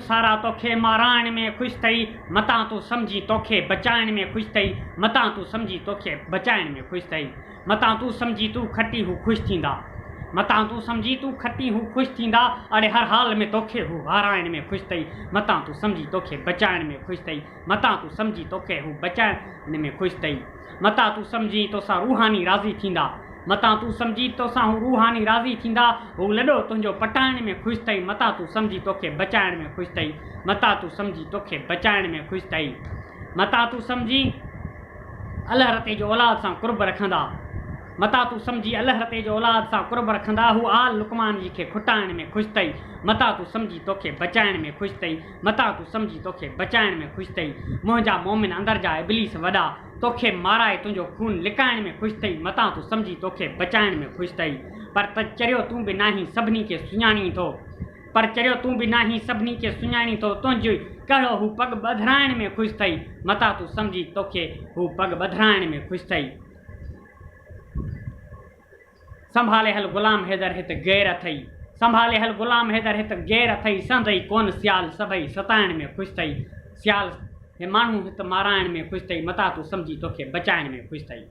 सारा तोखे माराइण में ख़ुशि अथई मतां तूं सम्झी तोखे बचाइण में ख़ुशि अथई मतां तूं सम्झी तोखे बचाइण में ख़ुशि अथई मतां तूं सम्झी तूं खटी हू ख़ुशि थींदा मतां तूं सम्झी तूं खटी हू ख़ुशि थींदा अड़े हर हाल में तोखे हू हाराइण में ख़ुशि अथई मतां तूं सम्झी तोखे बचाइण में ख़ुशि अथई मतां तूं सम्झी तोखे हू बचाइण में ख़ुशि अथई मतां तूं सम्झी तोसां रूहानी राज़ी थींदा मतां तूं सम्झी तोसां हू रूहानी राज़ी थींदा हू लॾो तुंहिंजो पटाइण में ख़ुशि अथई मतां तूं सम्झी तोखे बचाइण में ख़ुशि अथई मतां तूं सम्झी तोखे बचाइण में ख़ुशि अथई मतां तूं सम्झी अल्लाह रते जो औलाद सां कुर्ब रखंदा मतां तूं सम्झी अल्लाह रते जो औलाद सां कुर्ब रखंदा हू आल लुकमान जी खे खुटाइण में ख़ुशि अथई मतां तूं सम्झी तोखे बचाइण में ख़ुशि अथई मतां तूं सम्झी तोखे बचाइण में ख़ुशि अथई मुंहिंजा मोमिन अंदरि जा इब्लीस वॾा तोखे माराए तुंहिंजो खून लिकाइण में ख़ुशि अथई मतां तूं सम्झी तोखे बचाइण में ख़ुशि अथई पर त चरियो तूं बि नाहीं सभिनी खे सुञाणी थो पर चरियो तूं बि नाहीं सभिनी खे सुञाणी थो तुंहिंजो कहिड़ो हू पग ॿधाइण में ख़ुशि अथई मतां तूं सम्झी तोखे हू पग ॿधाइण में ख़ुशि अथई संभाले हल ग़ुलाम हैदर हिते गैर अथई संभाले हल ग़ुलाम हैदर हिते गैर अथई संदई कोन सियाल सभई सताइण में ख़ुशि अथई सियाल हे माण्हू हिते माराइण में ख़ुशि अथई मतां तूं सम्झी तोखे बचाइण में ख़ुशि अथई।